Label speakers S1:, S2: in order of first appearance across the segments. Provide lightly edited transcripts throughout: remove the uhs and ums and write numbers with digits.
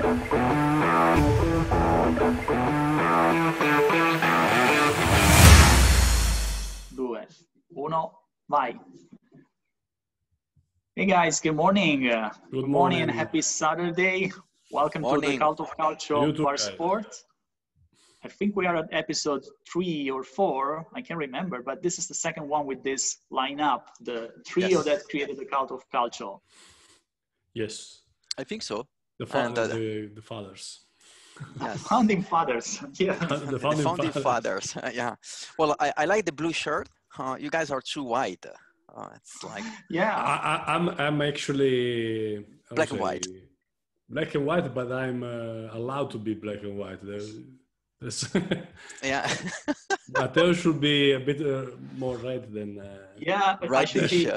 S1: Due, uno, vai. Hey guys, good morning. Good morning and happy Saturday. Welcome to the Cult of Calcio Bar Sport. I think we are at episode 3 or 4. I can't remember, but this is the second one with this lineup, the trio that created the Cult of Calcio.
S2: Yes.
S3: I think so.
S2: The fathers.
S3: Yes.
S1: Founding fathers. Yeah.
S3: The founding fathers. Yeah. Well, I like the blue shirt. You guys are too white. It's like
S2: I'm actually
S3: black and white.
S2: Black and white, but I'm allowed to be black and white.
S3: Yeah.
S2: But there should be a bit more red than
S3: reddish.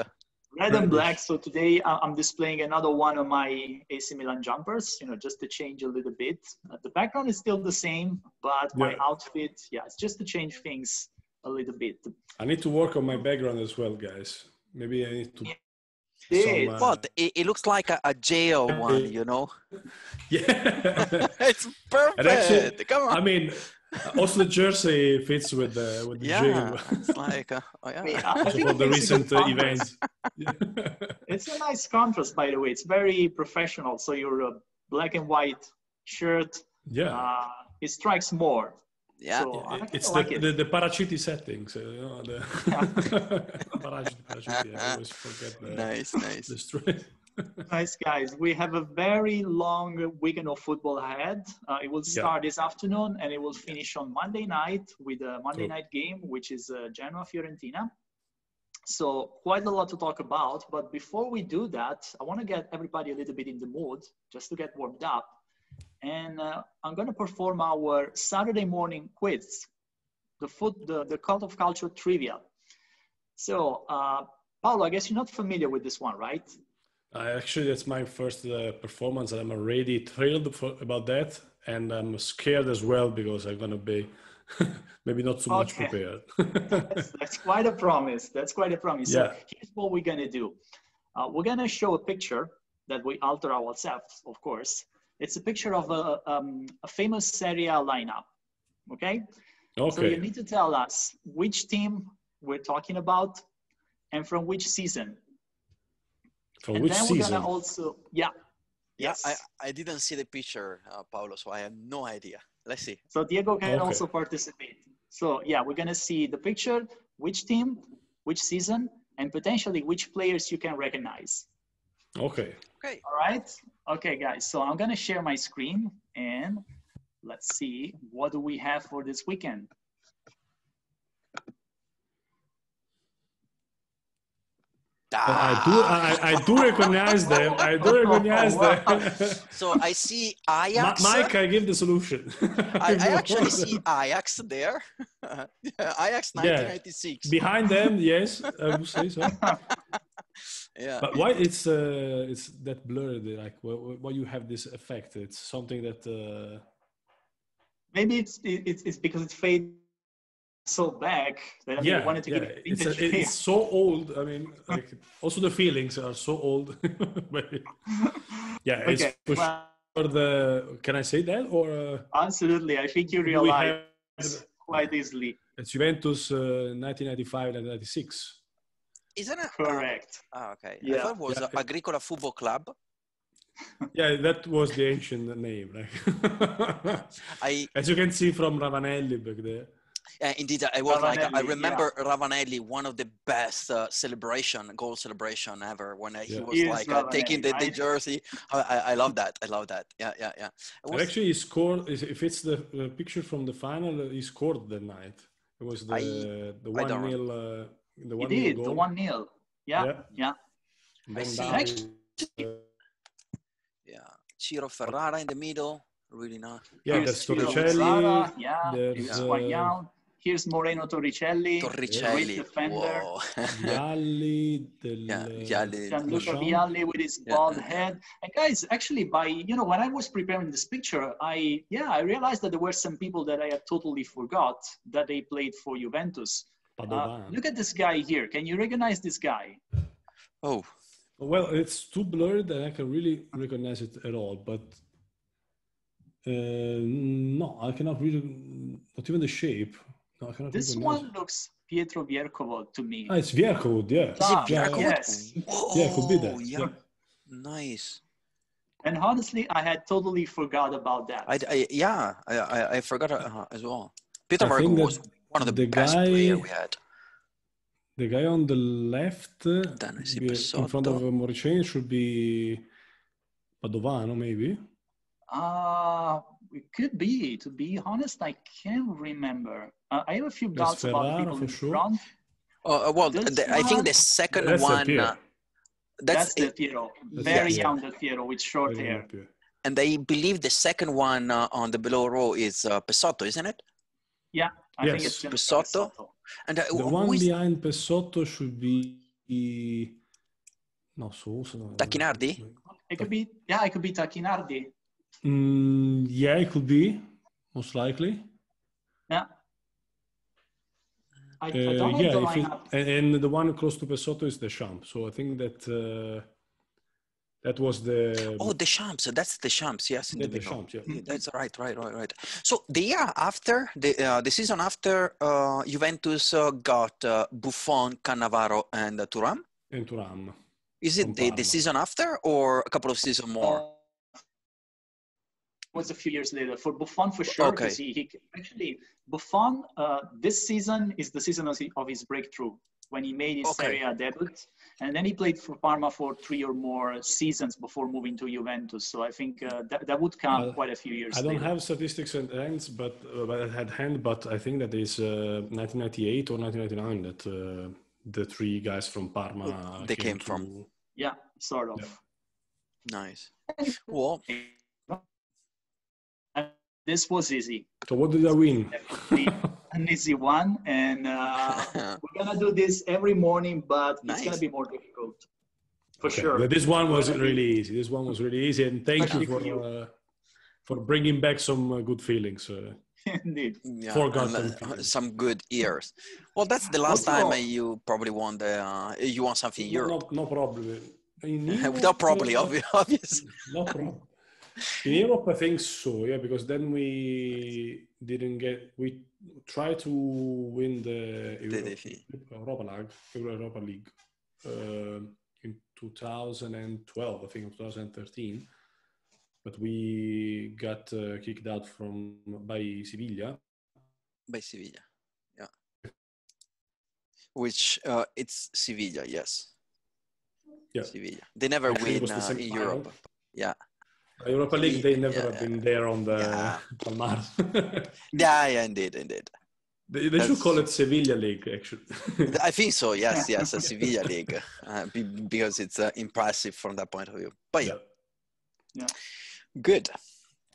S1: Red and black. So today I'm displaying another one of my AC Milan jumpers, just to change a little bit. The background is still the same, but my outfit, it's just to change things a little bit.
S2: I need to work on my background as well, guys. Maybe I need to...
S3: It looks like a jail one,
S2: Yeah.
S3: It's perfect.
S2: Actually,
S3: come on.
S2: I mean, also the jersey fits with the jail.
S3: It's like
S1: for
S2: the recent events.
S1: It's a nice contrast, by the way. It's very professional. So your black and white shirt, it strikes more.
S3: Yeah,
S1: so
S2: it's the Paraciti settings. Paraciti, I always forget
S3: nice.
S2: The straight.
S1: Nice, guys. We have a very long weekend of football ahead. It will start this afternoon and it will finish on Monday night with a Monday night game, which is Genoa-Fiorentina. So quite a lot to talk about. But before we do that, I want to get everybody a little bit in the mood just to get warmed up. And I'm going to perform our Saturday morning quiz, the Cult of Calcio trivia. So, Paolo, I guess you're not familiar with this one, right?
S2: Actually, that's my first performance, and I'm already thrilled about that. And I'm scared as well because I'm going to be maybe not so much prepared.
S1: That's quite a promise. That's quite a promise.
S2: Yeah.
S1: So here's what we're going to do. We're going to show a picture that we alter ourselves, of course. It's a picture of a famous Serie A lineup, okay? So you need to tell us which team we're talking about and from which season.
S2: From which season?
S1: We're gonna also, yes.
S3: I didn't see the picture, Paolo, so I have no idea. Let's see.
S1: So Diego can also participate. So we're gonna see the picture, which team, which season, and potentially which players you can recognize.
S2: Okay.
S1: All right. Okay, guys. So I'm going to share my screen and let's see what do we have for this weekend.
S2: I do recognize them. I do recognize them.
S3: So I see Ajax.
S2: Mike, I give the solution.
S3: I actually see Ajax there. Ajax 1996.
S2: Behind them, yes, I would say so.
S3: Yeah.
S2: But why it's that blurred? Like, why you have this effect? It's something that
S1: maybe it's because it fades so back that I wanted to give it
S2: it's so old. I mean, like also the feelings are so old. It's for sure the. Can I say that or?
S1: Absolutely, I think you realize quite easily.
S2: It's Juventus 1995-1996.
S3: Isn't it?
S1: Correct.
S3: Okay. I thought it was Agricola Football Club.
S2: Yeah, that was the ancient name. Like, as you can see from Ravanelli back there.
S3: Indeed, I was I remember Ravanelli, one of the best goal celebration ever when he was taking the jersey. I love that. Yeah.
S2: And actually, he scored. If it's the picture from the final, he scored that night. It was the 1-0.
S1: He did the 1-0. Yeah.
S3: I see. Ciro Ferrara in the middle. Really nice.
S2: Yeah, there's Torricelli.
S1: There's Here's Moreno Torricelli. Great defender. Gianluca Vialli with his bald head. And guys, actually, when I was preparing this picture, I realized that there were some people that I had totally forgot that they played for Juventus. Look at this guy here. Can you recognize this guy?
S3: Oh.
S2: Well, it's too blurred that I can really recognize it at all. But No, I cannot read it. Not even the shape. No, I cannot
S1: This
S2: recognize.
S1: one looks Pietro Viercovod to me.
S2: Ah, it's Viercovod, yeah.
S3: Is it Viercovod?
S1: Yes.
S2: Yeah, could be that.
S3: Yeah.
S2: Yeah.
S3: Nice.
S1: And honestly, I had totally forgot about that.
S3: I forgot as well. Peter Viercovod was one of the best
S2: guy,
S3: players we had.
S2: The guy on the left, in front of Moriceni, should be Padovano, maybe.
S1: It could be. To be honest, I can't remember. I have a few doubts about the people in front.
S3: Well, I think the second one.
S1: That's Del Piero. Very young Del Piero with short hair.
S3: And I believe the second one on the below row is Pesotto, isn't it?
S1: Yeah, I think it's
S3: Pesotto. And
S2: the one behind Pesotto should be
S3: Tacchinardi.
S1: It could be. Yeah, it could be Tacchinardi.
S2: Yeah, it could be, most likely.
S1: Yeah. I don't have the lineup.
S2: And the one close to Pesotto is Deschamps. So I think that that was the...
S3: Oh, Deschamps. That's Deschamps, yes. In the
S2: Deschamps, yeah.
S3: That's right. So the year after, the season after, Juventus got Buffon, Cannavaro, and Thuram?
S2: And Thuram.
S3: Is it the season after or a couple of seasons more?
S1: Was a few years later for Buffon for sure.
S3: Okay.
S1: He actually Buffon this season is the season of his breakthrough when he made his Serie A debut, and then he played for Parma for 3 or more seasons before moving to Juventus. So I think that would count quite a few years.
S2: I don't have statistics at hand, but I think that is 1998 or 1999 that the 3 guys from Parma
S3: came from.
S1: Yeah, sort of.
S3: Yeah. Nice. Well.
S1: This was easy.
S2: So what did I win?
S1: An easy one, and we're gonna do this every morning, but it's gonna be more difficult, for sure.
S2: But this one was really easy. This one was really easy, and thank you for bringing back some good feelings.
S1: Indeed.
S3: Yeah,
S2: forgotten
S3: some good years. Well, that's the last time you probably won you won something in Europe.
S2: No problem.
S3: Without probably, obviously.
S2: No problem. In Europe, I think so, yeah, because then we tried to win the Europa League in 2012, I think 2013, but we got kicked out by Sevilla.
S3: By Sevilla, yeah. Which it's Sevilla, yes.
S2: Yeah.
S3: Sevilla. They never win in Europe. Yeah.
S2: Europa League, they never have been there on the Palmares.
S3: yeah, indeed.
S2: They should call it Sevilla League, actually.
S3: I think so, yes, a Sevilla League, because it's impressive from that point of view. But yeah. Good.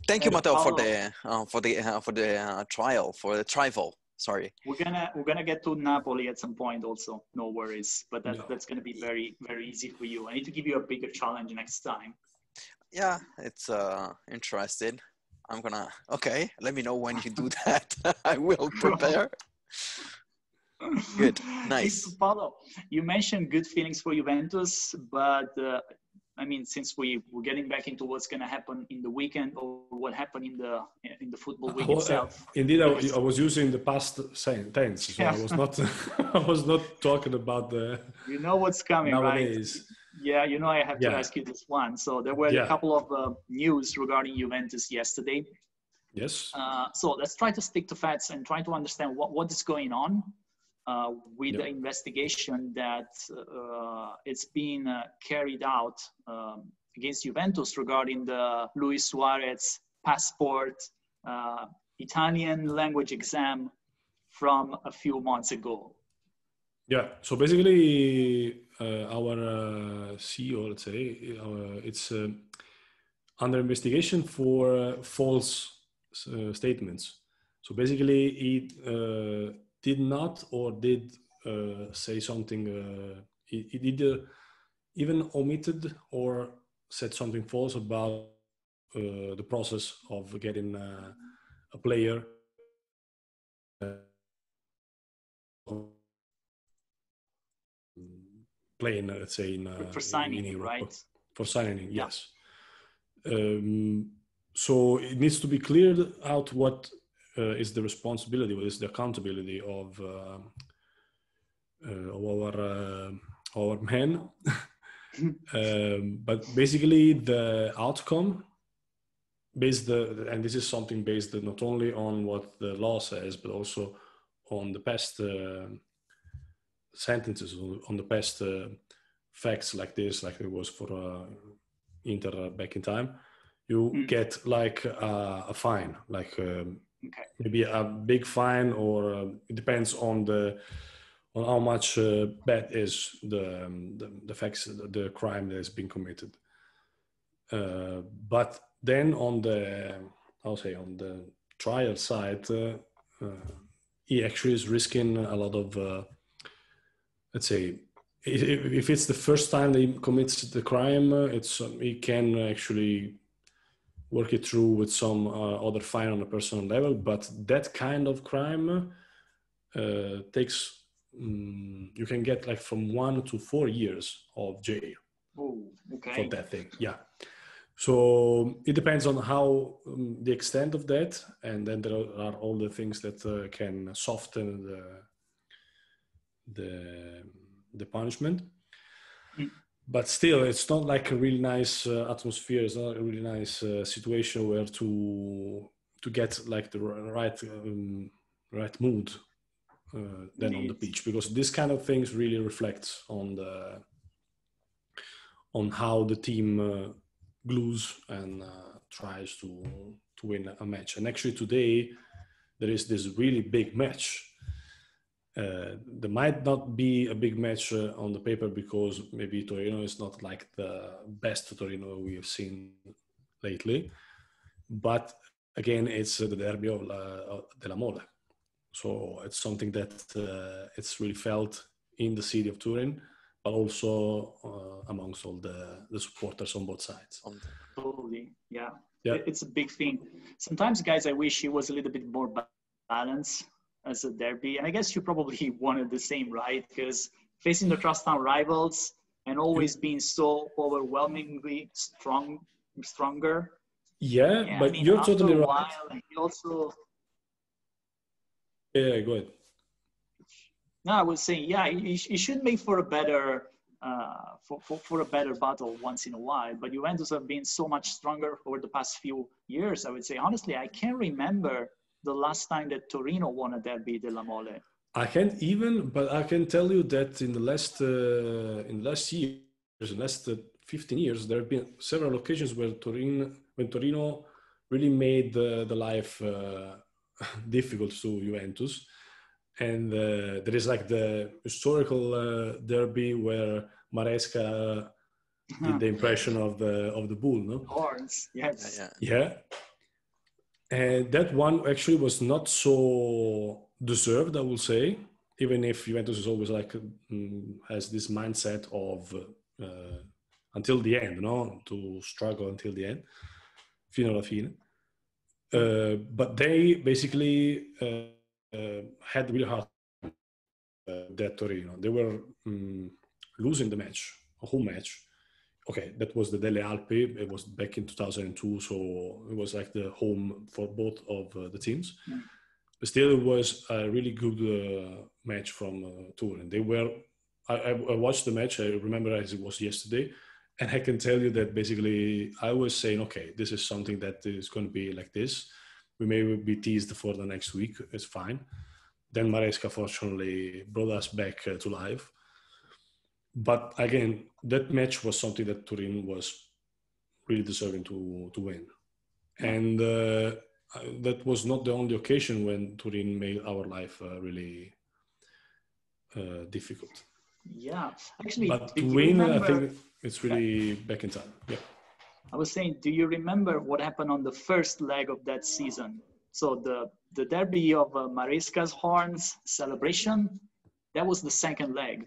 S3: Thank you, Matteo, for the trial. Sorry.
S1: We're gonna get to Napoli at some point also. No worries, but that's gonna be very, very easy for you. I need to give you a bigger challenge next time.
S3: Yeah, it's interesting. I'm gonna let me know when you do that. I will prepare. Good, nice.
S1: Paolo, you mentioned good feelings for Juventus, but I mean, since we're getting back into what's going to happen in the weekend or what happened in the football week itself.
S2: Indeed, I was using the past tense, so I was not talking about the.
S1: You know what's coming,
S2: nowadays.
S1: Right? Yeah, I have to ask you this one. So there were a couple of news regarding Juventus yesterday.
S2: Yes.
S1: So let's try to stick to facts and try to understand what is going on with the investigation that it's been carried out against Juventus regarding the Luis Suarez passport Italian language exam from a few months ago.
S2: Yeah, so basically our CEO, let's say, it's under investigation for false statements. So basically he did not or did say something, he did even omitted or said something false about the process of getting a player playing, let's say,
S1: for signing,
S2: in Europe,
S1: right?
S2: For signing, yes. So it needs to be cleared out what is the responsibility, what is the accountability of our men. But basically the outcome and this is something based not only on what the law says, but also on the past sentences, on the past facts like this, like it was for Inter back in time. You get like a fine, like maybe a big fine, or it depends on how much bad is the facts, the crime that has been committed. But then on the trial side, he actually is risking a lot of, let's say, if it's the first time that he commits the crime, he can actually work it through with some other fine on a personal level. But that kind of crime takes, you can get like from 1 to 4 years of jail.
S1: Oh, okay.
S2: For that thing, yeah. So it depends on how the extent of that, and then there are all the things that can soften the punishment. But still, it's not like a really nice atmosphere. It's not a really nice situation where to get like the right mood then on the pitch, because this kind of things really reflects on how the team glues and tries to win a match. And actually today there is this really big match. There might not be a big match on the paper because maybe Torino is not like the best Torino we have seen lately, but again it's the Derby della Mole, so it's something that it's really felt in the city of Turin, but also amongst all the supporters on both sides.
S1: Totally, yeah. It's a big thing. Sometimes, guys, I wish it was a little bit more balanced as a derby, and I guess you probably wanted the same, right? Because facing the crosstown rivals and always being so overwhelmingly stronger.
S2: Yeah, but I mean, you're totally right.
S1: While, also.
S2: Yeah, go ahead.
S1: No, I was saying, yeah, it should make for a better for a better battle once in a while. But Juventus have been so much stronger over the past few years. I would say, honestly, I can't remember the last time that Torino won a Derby della Mole.
S2: I can't even, but I can tell you that in the last years, in the last 15 years, there have been several occasions where Torino really made the life difficult to Juventus. And there is like the historical derby where Maresca did the impression of the bull, no?
S1: Horns, yes.
S2: Yeah. And that one actually was not so deserved, I will say, even if Juventus is always like has this mindset of until the end, no, to struggle until the end, fino alla fine. But they basically had really hard that Torino. They were losing the match, a whole match. Okay, that was the Delle Alpi. It was back in 2002, so it was like the home for both of the teams. But still, it was a really good match from Turin. They were. I watched the match. I remember as it was yesterday, and I can tell you that basically I was saying, okay, this is something that is going to be like this. We may be teased for the next week. It's fine. Then Maresca fortunately brought us back to life. But again, that match was something that Turin was really deserving to win. And that was not the only occasion when Turin made our life really difficult.
S1: Yeah, actually.
S2: But to win, I think it's really back in time. Yeah.
S1: I was saying, do you remember what happened on the first leg of that season? So the derby of Maresca's horns celebration, that was the second leg.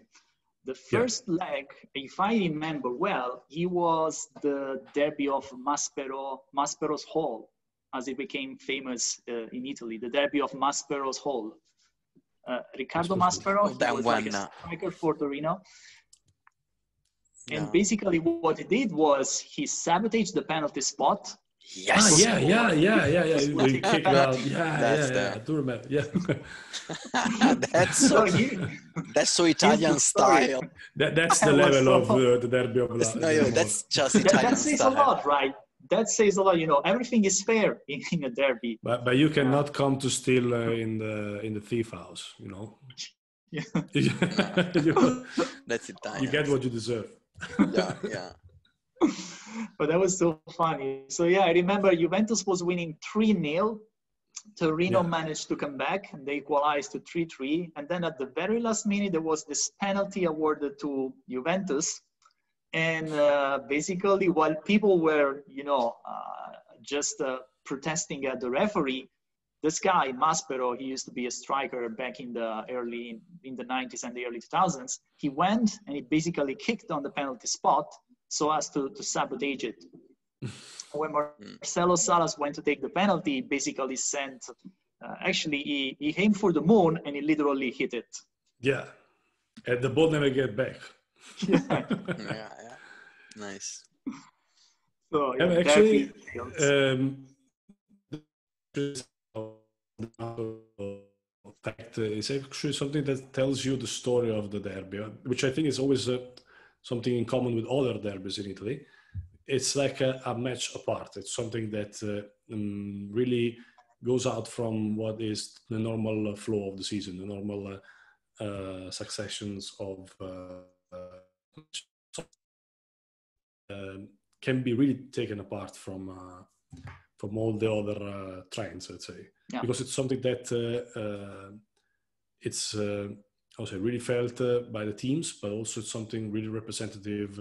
S1: The first leg, if I remember well, it was the derby of Maspero's Hall, as it became famous in Italy, the derby of Maspero's Hall. Riccardo Maspero was like a striker for Torino. And basically what he did was he sabotaged the penalty spot
S3: Yes.
S2: Yeah. We kicked out.
S3: That's
S2: I do remember. Yeah.
S3: That's so, that's so Italian style.
S2: That's the level of the Derby of La.
S3: No, that's just Italian
S1: that says
S3: style.
S1: a lot, right? That says a lot. You know, everything is fair in a derby.
S2: But you cannot come to steal in the thief house. You know.
S1: Yeah.
S3: That's Italian.
S2: You get what you deserve.
S3: Yeah.
S1: But that was so funny. So yeah, I remember Juventus was winning 3-0. Torino managed to come back and they equalized to 3-3. And then at the very last minute, there was this penalty awarded to Juventus. And basically, while people were, just protesting at the referee, this guy, Maspero, he used to be a striker back in the 90s and the early 2000s. He went and he basically kicked on the penalty spot so as to sabotage it. When Marcelo Salas went to take the penalty, he basically sent, he aimed for the moon and he literally hit it.
S2: Yeah, and the ball never get back.
S3: Yeah. Nice.
S1: So,
S2: actually, fact, it's actually something that tells you the story of the derby, which I think is always something in common with other derbies in Italy. It's like a match apart. It's something that really goes out from what is the normal flow of the season, the normal successions of can be really taken apart from all the other trends, let's say, because it's something that it's really felt by the teams, but also it's something really representative.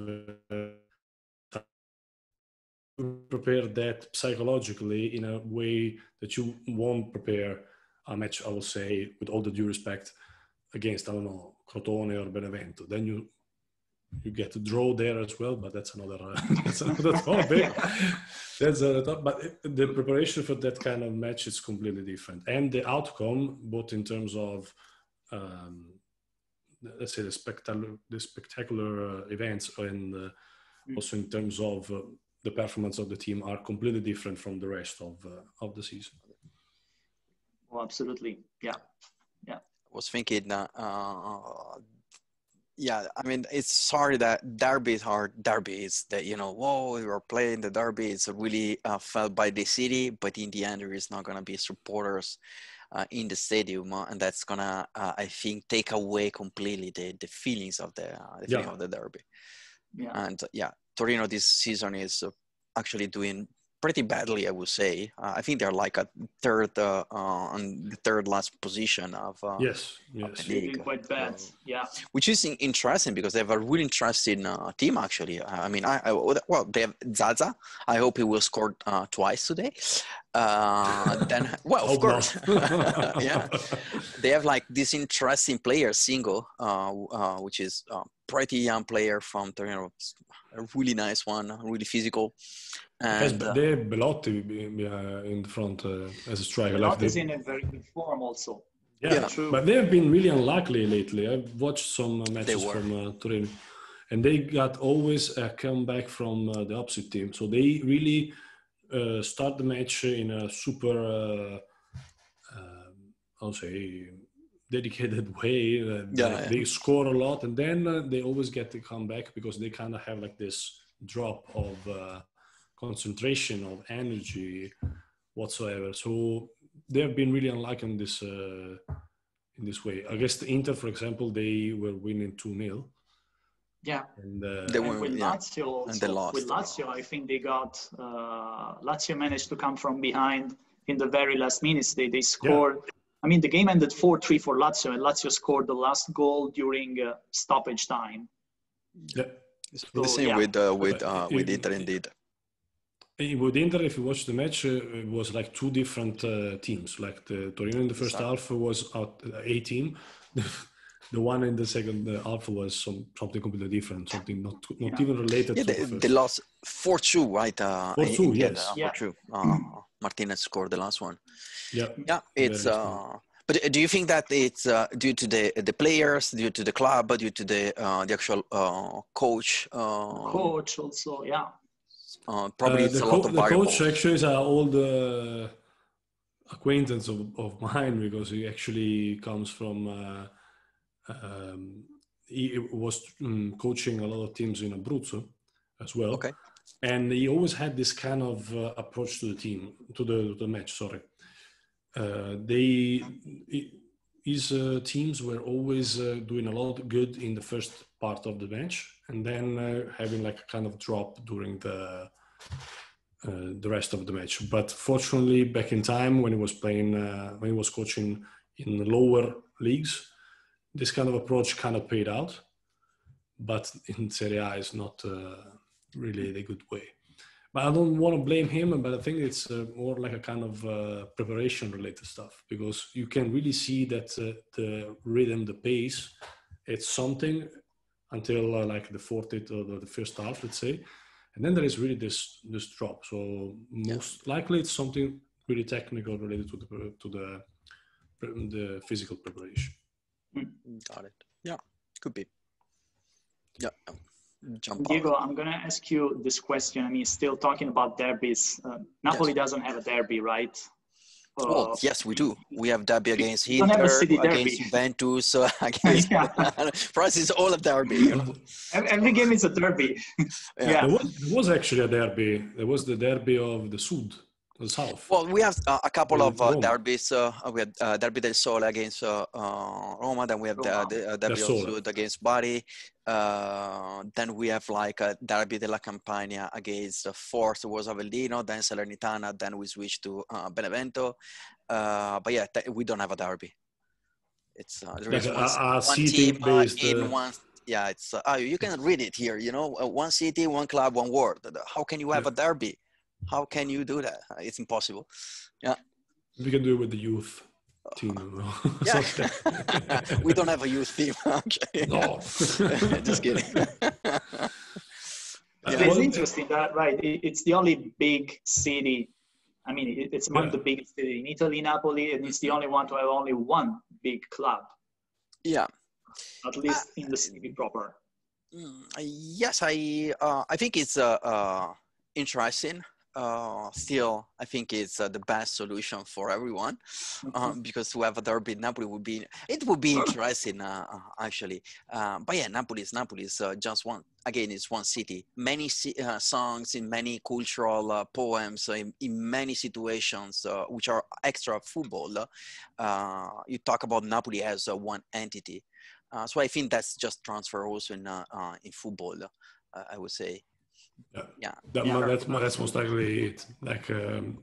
S2: Prepare that psychologically in a way that you won't prepare a match, I will say, with all the due respect, against, I don't know, Crotone or Benevento. Then you get to draw there as well, but that's another topic. That's another topic. But the preparation for that kind of match is completely different, and the outcome, both in terms of let's say the spectacular events, and also in terms of the performance of the team, are completely different from the rest of the season.
S1: Oh, absolutely. Yeah.
S3: I was thinking, I mean, it's sorry that derbies are derbies that, whoa, we were playing the derby. It's really felt by the city, but in the end, there is not going to be supporters in the stadium, and that's going to, I think, take away completely the feelings of the feeling of the derby.
S1: Yeah.
S3: And Torino this season is actually doing pretty badly, I would say. I think they're like a third on the third last position of
S2: yes,
S3: of the league.
S1: Doing quite bad.
S3: Which is interesting because they have a really interesting team actually. I mean, they have Zaza. I hope he will score twice today. Then, well, of course, they have like this interesting player, Singo, which is pretty young player from Torino, a really nice one, really physical. And
S2: they have Belotti in the front as a striker.
S1: Belotti's in a very good form also.
S2: Yeah, true. But they have been really unlucky lately. I've watched some matches from Torino, and they got always a comeback from the opposite team. So they really start the match in a super, I'll say, dedicated way. They score a lot, and then they always get to come back because they kind of have like this drop of concentration, of energy whatsoever. So they have been really unlucky in this way. Against Inter, for example, they were winning 2-0.
S1: Yeah,
S2: and
S1: with Lazio also,
S3: and they lost.
S1: With Lazio, I think they got Lazio managed to come from behind in the very last minutes. They scored. Yeah. I mean, the game ended 4-3 for Lazio, and Lazio scored the last goal during stoppage time.
S2: Yeah,
S3: so, the same with Inter indeed.
S2: With Inter, if you watch the match, it was like two different teams. Like the Torino in the first half was out A team. The one in the second half was something completely different, something not even related to the first.
S3: They lost 4-2, right?
S2: 4-2, yes.
S3: 4-2. Martinez scored the last one.
S2: Yeah.
S3: It's but do you think that it's due to the players, due to the club, due to the actual coach?
S1: Coach also, yeah.
S3: probably it's a lot of
S2: the
S3: variables.
S2: coach actually is an old acquaintance of mine, because he actually comes from he was coaching a lot of teams in Abruzzo as well.
S3: Okay.
S2: And he always had this kind of approach to the team, to the match, sorry. His teams were always doing a lot of good in the first part of the match, and then having like a kind of drop during the rest of the match. But fortunately, back in time when he was playing, when he was coaching in the lower leagues, this kind of approach kind of paid out. But in Serie A, it's not really the good way. But I don't want to blame him, but I think it's more like a kind of preparation-related stuff, because you can really see that the rhythm, the pace, it's something until like the 40th or the first half, let's say. And then there is really this drop. So most likely it's something really technical related to the physical preparation.
S3: Got it. Yeah, could be. Yeah.
S1: Diego, I'm going to ask you this question. I mean, still talking about derbies. Napoli doesn't have a derby, right?
S3: Oh, yes, we do. We have derby against
S1: don't have a
S3: Inter,
S1: city derby.
S3: against Juventus, against... For us, it's all a derby. You know?
S1: Every game is a derby.
S2: There was actually a derby. There was the derby of the Sud, the South.
S3: Well, we have a couple of derbies. We had Derby del Sole against Roma. Then we have the Derby of Sud against Bari. Then we have like a Derby della Campania against fourth was Avellino, then Salernitana, then we switched to Benevento. But yeah, we don't have a derby. It's there is one team in one. Yeah, it's you can read it here. You know, one city, one club, one word. How can you have a derby? How can you do that? It's impossible. Yeah.
S2: We can do it with the youth team.
S3: Yeah. We don't have a youth team. Okay.
S2: No.
S3: Just kidding.
S1: It's interesting that, right? It's the only big city. I mean, it's among the biggest cities in Italy, Napoli, and it's the only one to have only one big club.
S3: Yeah.
S1: At least in the city proper.
S3: Yes, I think it's interesting. Still, I think it's the best solution for everyone, because to have a derby in Napoli would be interesting actually. But yeah, Napoli is just one. Again, it's one city. Many songs in many cultural poems in many situations which are extra football. You talk about Napoli as one entity. So I think that's just transfer also in football. I would say.
S2: That's most likely it. Like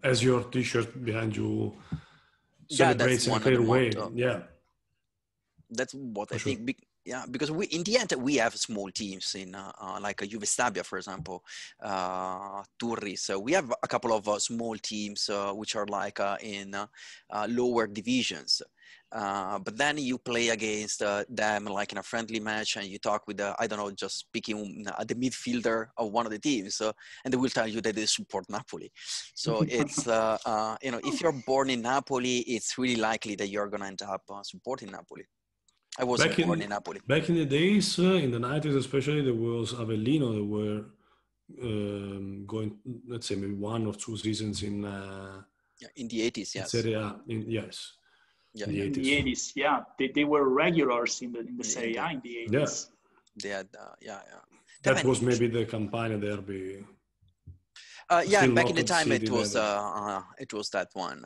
S2: as your T-shirt behind you celebrates in a clear way.
S3: That's what I think. Because in the end we have small teams in like Juve Stabia, for example, Turris. So we have a couple of small teams which are like in lower divisions. But then you play against them like in a friendly match, and you talk with I don't know, just picking the midfielder of one of the teams, and they will tell you that they support Napoli. So it's you know, if you're born in Napoli, it's really likely that you're gonna end up supporting Napoli. I was born in Napoli.
S2: Back in the days, in the 90s especially, there was Avellino that were going, let's say, maybe 1 or 2 seasons in the 80s, yes. Serie A, yes.
S1: Yeah, in the 80s, yeah. They were regulars in the Serie A in the 80s.
S2: Yeah.
S3: They had,
S2: That was maybe the Campania derby.
S3: Back in the time it was that one.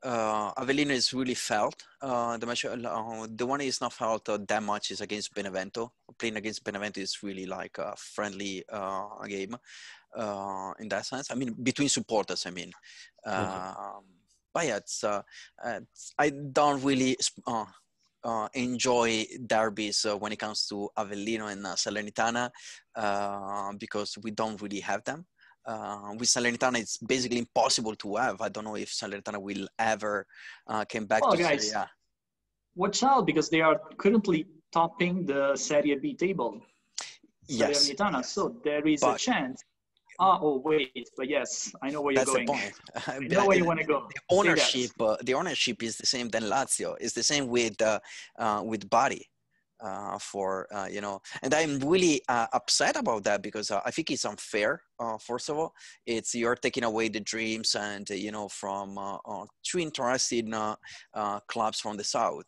S3: Avellino is really felt. The match, the one is not felt that much is against Benevento. Playing against Benevento is really like a friendly game in that sense. I mean, between supporters. I mean, but yeah, I don't really enjoy derbies when it comes to Avellino and Salernitana because we don't really have them. With Salernitana, it's basically impossible to have. I don't know if Salernitana will ever come back to
S1: guys,
S3: Serie A.
S1: Watch out, because they are currently topping the Serie B table.
S3: Yes.
S1: Salernitana, so there is a chance. Wait, but yes, I know where you're going.
S3: That's the point.
S1: I know where you want to go.
S3: The ownership is the same than Lazio. It's the same with Bari. and I'm really upset about that because I think it's unfair. First of all, you're taking away the dreams and from two interesting clubs from the south,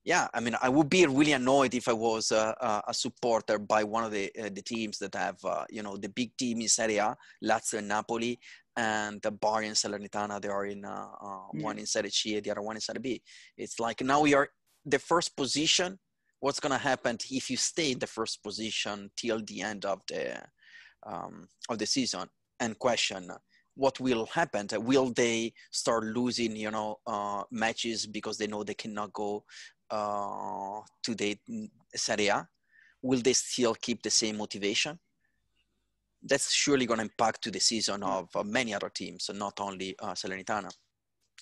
S3: yeah, I mean, I would be really annoyed if I was a supporter by one of the teams that have the big team in Serie A, Lazio and Napoli, and the Bari and Salernitana. They are in one in Serie C, the other one in Serie B. It's like now we are the first position. What's going to happen if you stay in the first position till the end of the season? And question, what will happen? Will they start losing, matches because they know they cannot go to the Serie A? Will they still keep the same motivation? That's surely going to impact to the season of many other teams, and not only Salernitana.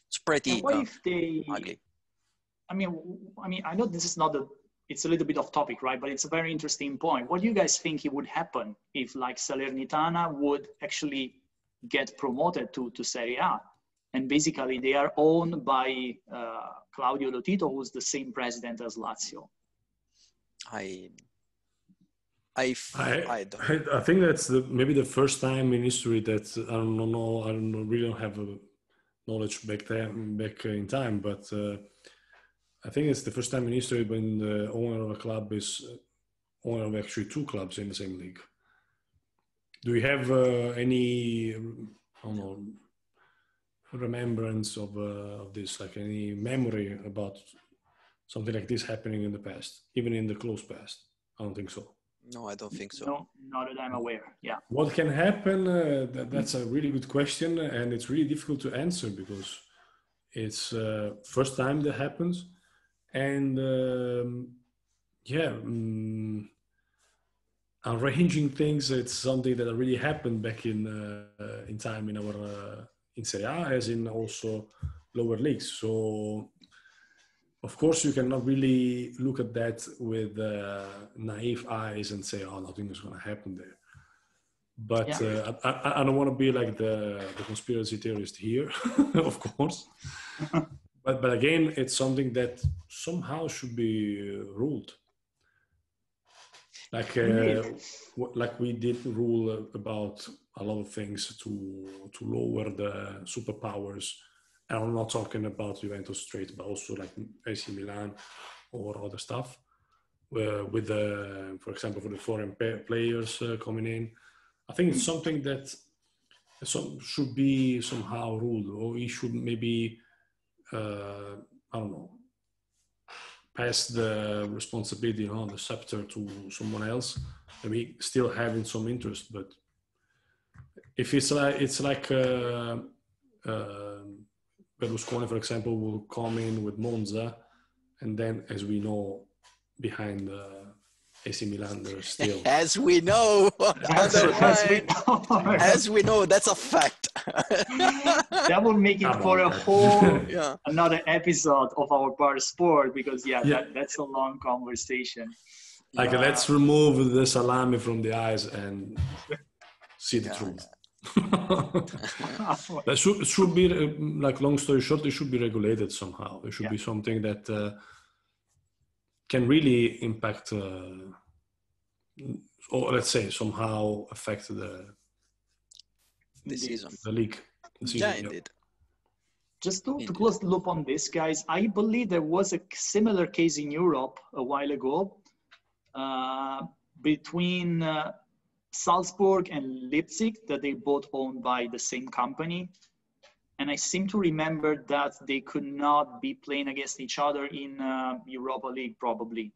S3: It's pretty ugly.
S1: I mean, I know this is not it's a little bit off topic, right? But it's a very interesting point. What do you guys think it would happen if, like, Salernitana would actually get promoted to Serie A? And basically they are owned by Claudio Lotito, who's the same president as Lazio.
S2: I think that's maybe the first time in history that I don't have a knowledge back in time, but I think it's the first time in history when the owner of a club is owner of actually two clubs in the same league. Do you have any, remembrance of this, like any memory about something like this happening in the past, even in the close past? I don't think so.
S3: No, I don't think so.
S1: No, not that I'm aware. Yeah.
S2: What can happen? That's a really good question, and it's really difficult to answer because it's first time that happens, and arranging things. It's something that really happened back in time in our in Serie A, as in also lower leagues. So of course you cannot really look at that with naive eyes and say, "Oh, nothing is going to happen there." But I don't want to be like the conspiracy theorist here, of course. But again, it's something that somehow should be ruled. Like we did rule about a lot of things to lower the superpowers. And I'm not talking about Juventus straight, but also like AC Milan or other stuff. With for example, for the foreign players coming in, I think it's something that should be somehow ruled, or he should maybe pass the responsibility, the scepter to someone else, maybe still having some interest. But if it's like Berlusconi, for example, will come in with Monza, and then, as we know, behind AC Milan, there's still...
S3: As we know, as we know, that's a fact.
S1: That will make it for a whole another episode of our bar sport, because that's a long conversation.
S2: Like, let's remove the salami from the eyes and see the truth. That should be, like, long story short, it should be regulated somehow. It should be something that can really impact or let's say somehow affect the
S3: season,
S2: the league.
S3: Indeed.
S1: Just to close the loop on this, guys, I believe there was a similar case in Europe a while ago between Salzburg and Leipzig, that they both owned by the same company. And I seem to remember that they could not be playing against each other in Europa League, probably,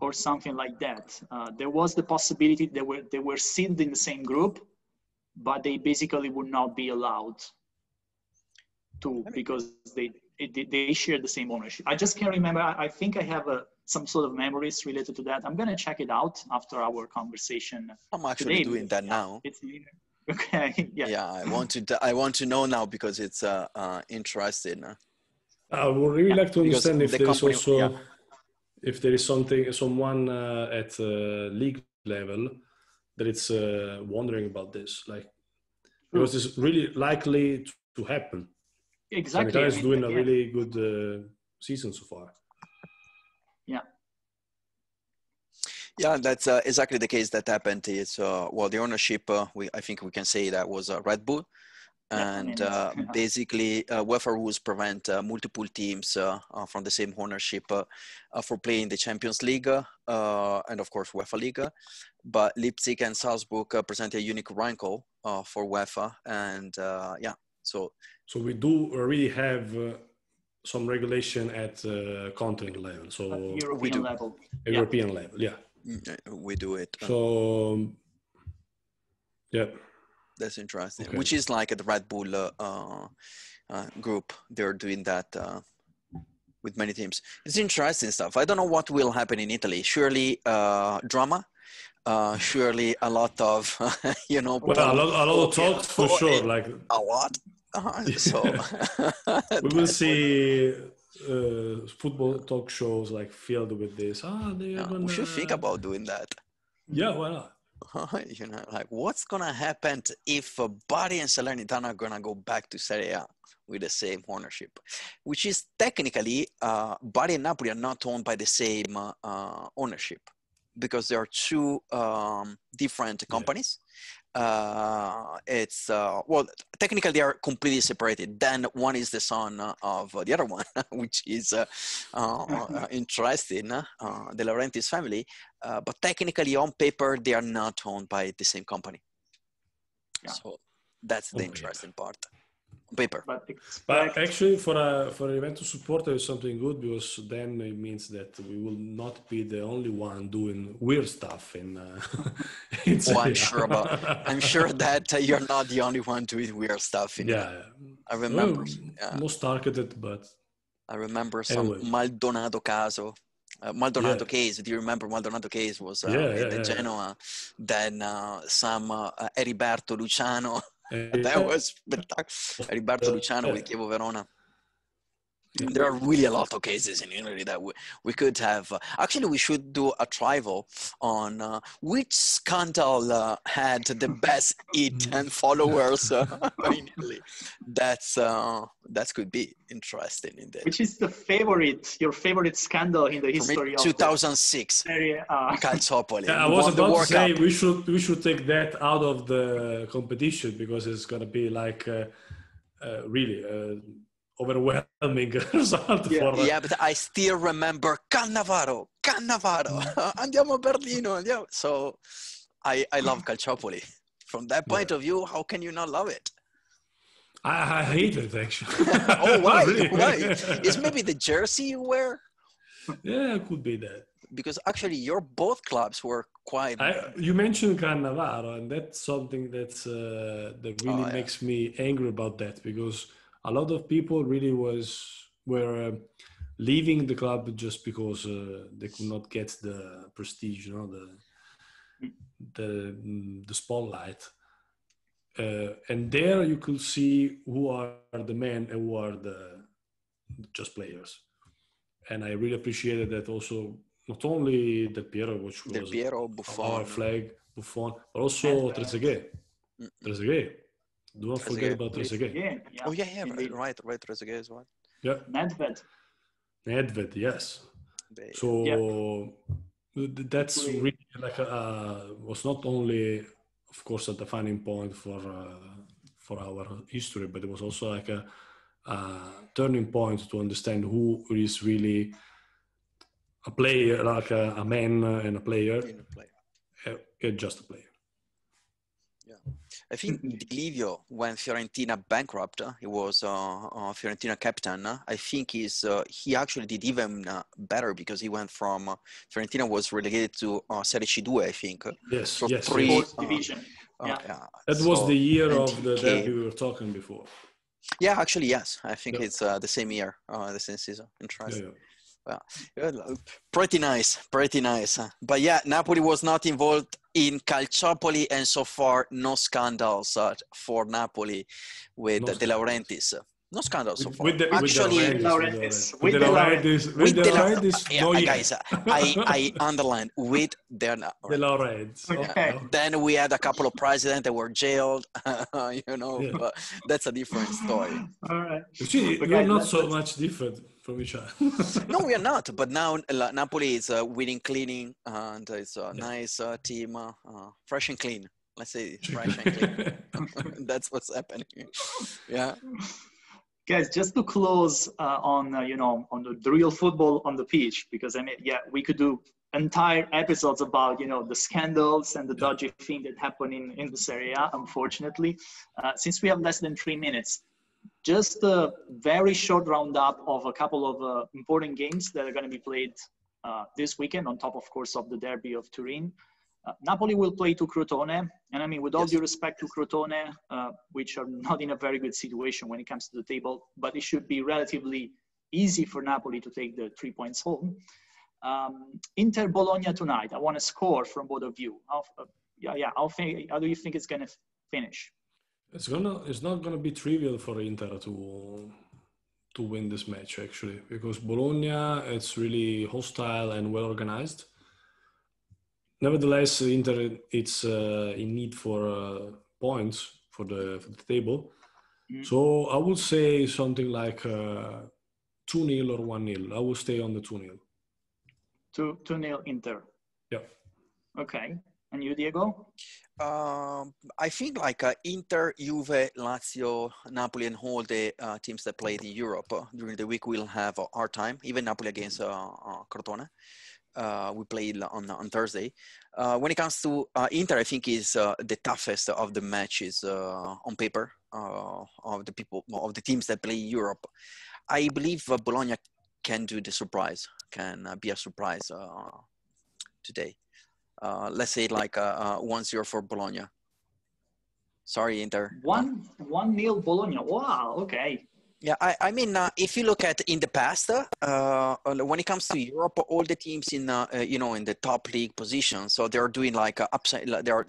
S1: or something like that. There was the possibility they were seated in the same group, but they basically would not be allowed to, because they share the same ownership. I just can't remember. I think I have some sort of memories related to that. I'm gonna check it out after our conversation.
S3: I'm actually doing that now.
S1: Okay.
S3: Yeah, I want to know now, because it's interesting.
S2: I would really like to understand if there is also if there is someone at league level that it's wondering about this, like, because it's really likely to happen.
S1: Exactly.
S2: Sanità is doing a really good season so far.
S1: Yeah.
S3: Yeah, that's exactly the case that happened. It's the ownership. I think we can say that was Red Bull, and basically UEFA rules prevent multiple teams from the same ownership for playing the Champions League and of course UEFA League. But Leipzig and Salzburg present a unique wrinkle for UEFA, and so
S2: we do really have some regulation at continent level, so
S1: European level.
S2: European level, yeah.
S3: We do it.
S2: So, yeah.
S3: That's interesting.
S2: Okay.
S3: Which is like the Red Bull group. They're doing that with many teams. It's interesting stuff. I don't know what will happen in Italy. Surely drama. Surely a lot of,
S2: Well, a lot of talks for sure. Like
S3: a lot. So
S2: we will see football talk shows like filled with this.
S3: We should think about doing that.
S2: Yeah, why not?
S3: Like what's gonna happen if Bari and Salernitana are gonna go back to Serie A with the same ownership, which is technically Bari and Napoli are not owned by the same ownership because there are two different companies. Technically they are completely separated. Then one is the son of the other one, which is interesting, De Laurentiis family. But technically on paper, they are not owned by the same company. Yeah. So that's the interesting part. On paper.
S2: But actually for a Juventus supporter is something good, because then it means that we will not be the only one doing weird stuff in
S3: I'm sure that you're not the only one doing weird stuff. I remember.
S2: Most targeted, but
S3: I remember some Maldonado caso. Maldonado case. Do you remember Maldonado case was in Genoa? Then some Heriberto Luciano. That was spectacular. Heriberto Luciano with Chievo Verona. There are really a lot of cases in Italy that we could have. Actually, we should do a trial on which scandal had the best hit and followers in Italy. That could be interesting.
S1: Which is your favorite scandal in the history of
S3: 2006 Calciopoli?
S2: I was about to say we should take that out of the competition, because it's gonna be like really. Overwhelming result.
S3: But I still remember Cannavaro. Andiamo a Berlino. So I love Calciopoli. From that point of view, how can you not love it?
S2: I hate it, actually.
S3: Oh, why? Really? Why? Is maybe the jersey you wear?
S2: Yeah, it could be that.
S3: Because actually your both clubs were quite...
S2: You mentioned Cannavaro, and that's something that really makes me angry about that, because a lot of people really were leaving the club just because they could not get the prestige, the spotlight. And there you could see who are the men and who are the just players. And I really appreciated that also, not only Del Piero, which was our flag, Buffon, but also Trezeguet. Do not forget about Trezeguet.
S1: Yeah.
S3: Oh, yeah, right, Trezeguet as well.
S2: Yeah.
S1: Nedved,
S2: yes. So that's really like was not only, of course, a defining point for our history, but it was also like a turning point to understand who is really a player, like a man and a player, just a player.
S3: Yeah, I think Di Livio, when Fiorentina bankrupt, he was Fiorentina captain. I think he actually did even better, because he went from Fiorentina was relegated to Serie C2, I think.
S2: Yes,
S1: fourth division.
S2: That was the year of the derby we were talking before.
S3: Yeah, actually, yes. I think it's the same year, the same season. Interesting. Pretty nice. But yeah, Napoli was not involved in Calciopoli, and so far no scandals for Napoli with De Laurentiis. No scandal so far.
S2: With the
S3: Laurentiis.
S2: no,
S3: Guys, I underline with the
S2: Laurentiis.
S1: Okay.
S3: Then we had a couple of presidents that were jailed, but that's a different story.
S1: All right.
S2: We're not so much different from each other.
S3: No, we are not. But now Napoli is winning, cleaning, and it's a nice team, fresh and clean. Let's say fresh and clean. That's what's happening. Yeah.
S1: Guys, just to close on the real football on the pitch, because I mean, we could do entire episodes about the scandals and the dodgy thing that happened in the Serie A. Unfortunately, since we have less than 3 minutes, just a very short roundup of a couple of important games that are going to be played this weekend, on top, of course, of the Derby of Turin. Napoli will play to Crotone, and I mean, with all due respect to Crotone, which are not in a very good situation when it comes to the table, but it should be relatively easy for Napoli to take the 3 points home. Inter Bologna tonight. I want a score from both of you. How do you think it's going to finish?
S2: It's not gonna be trivial for Inter to win this match, actually, because Bologna, it's really hostile and well organized. Nevertheless, Inter, it's in need for points for the table. So I would say something like 2-0 or 1-0. I will stay on the 2-0.
S1: 2-0 Inter.
S2: Yeah.
S1: Okay. And you, Diego?
S3: I think like Inter, Juve, Lazio, Napoli, and all the teams that played in Europe during the week will have a hard time. Even Napoli against Crotone. We played on Thursday. When it comes to Inter, I think is the toughest of the matches on paper of the teams that play Europe. I believe Bologna can do the surprise, can be a surprise today. Let's say like 1-0 for Bologna. Sorry, Inter.
S1: 1-0 Bologna. Wow. Okay.
S3: Yeah, I mean, if you look at in the past, when it comes to Europe, all the teams in in the top league position, so they're doing like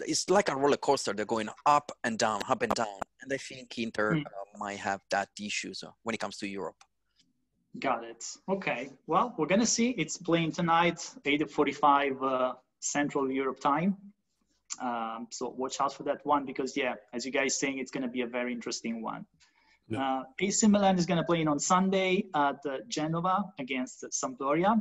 S3: it's like a roller coaster. They're going up and down, and I think Inter might have that issues when it comes to Europe.
S1: Got it. Okay. Well, we're gonna see. It's playing tonight, 8:45 Central Europe time. So watch out for that one because as you guys saying, it's gonna be a very interesting one. AC Milan is going to play on Sunday at Genova against Sampdoria.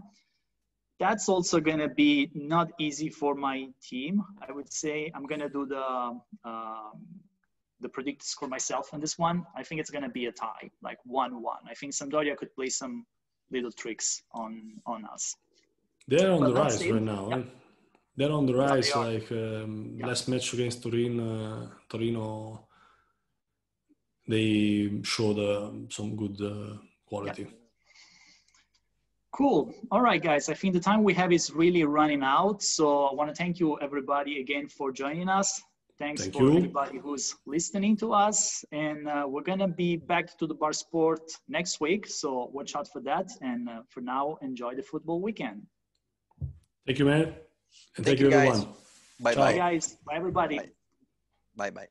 S1: That's also going to be not easy for my team. I would say I'm going to do the predict score myself on this one. I think it's going to be a tie, like 1-1. I think Sampdoria could play some little tricks on us.
S2: They're on the rise right now.
S1: Yeah.
S2: Right? They're on the rise. Last match against Torino. They showed some good quality.
S1: Yeah. Cool. All right, guys. I think the time we have is really running out. So I want to thank you, everybody, again for joining us. Thanks for everybody who's listening to us. And we're going to be back to the Bar Sport next week. So watch out for that. And for now, enjoy the football weekend.
S2: Thank you, man. And thank you, everyone.
S3: Bye-bye.
S1: Bye, guys. Bye, everybody.
S3: Bye-bye.